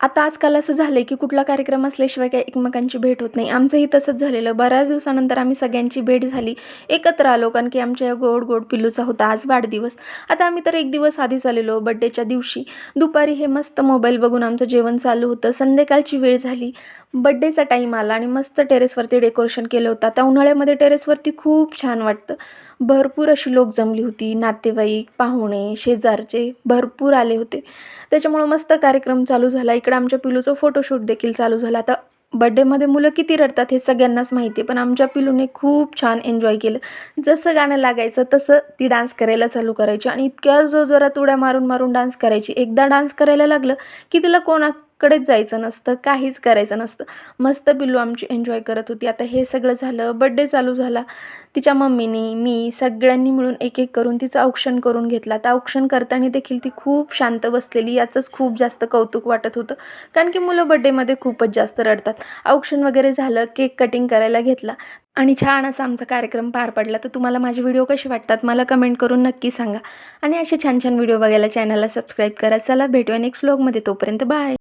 आता आजकाल असं झालं आहे, की कुठला कार्यक्रम असल्याशिवाय काही एकमेकांची भेट होत नाही. आमचंही तसंच झालेलं. बऱ्याच दिवसानंतर आम्ही सगळ्यांची भेट झाली. एकत्र आलो कारण की आमच्या या गोड-गोड पिल्लूचा होता आज वाढदिवस. आता आम्ही तर एक दिवस आधीच आलेलो बर्थडेच्या दिवशी. दुपारी हे मस्त मोबाईल बघून आमचं जेवण चालू होतं. संध्याकाळची वेळ झाली. बर्थडेचा टाईम आला आणि मस्त टेरेसवरती डेकोरेशन केलं होतं. आता उन्हाळ्यामध्ये टेरेसवरती खूप छान वाटतं. भरपूर अशी लोक जमली होती. नातेवाईक, पाहुणे, शेजारचे भरपूर आले होते. त्याच्यामुळं मस्त कार्यक्रम चालू झाला. इकडं आमच्या पिलूचं फोटोशूट देखील चालू झालं. आता बर्थडेमध्ये मुलं किती रडतात हे सगळ्यांनाच माहिती आहे. पण आमच्या पिलूने खूप छान एन्जॉय केलं. जसं गाणं लागायचं तसं ती डान्स करायला चालू करायची आणि इतक्या जोरजोरात उड्या मारून मारून डान्स करायची. एकदा डान्स करायला लागलं की तिला कोणाकडेच जायचं नसतं, काहीच करायचं नसतं. मस्त पिल्लू आमची एन्जॉय करत होती. आता हे सगळं झालं, बर्थडे चालू झाला. तिच्या मम्मीनी, मी सगळ्यांनी मिळून एक-एक करून तिचं औक्षण करून घेतलं. आता औक्षण करताना देखील ती खूप शांत बसलेली. याचंच खूप जास्त कौतुक वाटत होतं. कारण की मुलं बर्थडेमध्ये खूपच जास्त रडतात. औक्षण वगैरे झालं, केक कटिंग करायला घेतला आणि छान असा आमचा कार्यक्रम पार पडला. तर तुम्हाला माझे व्हिडिओ कसे वाटतात मला कमेंट करून नक्की सांगा. आणि असे छान-छान व्हिडिओ बघायला चॅनलला सबस्क्राईब करा. चला भेटूया नेक्स्ट व्लॉगमध्ये. तोपर्यंत बाय.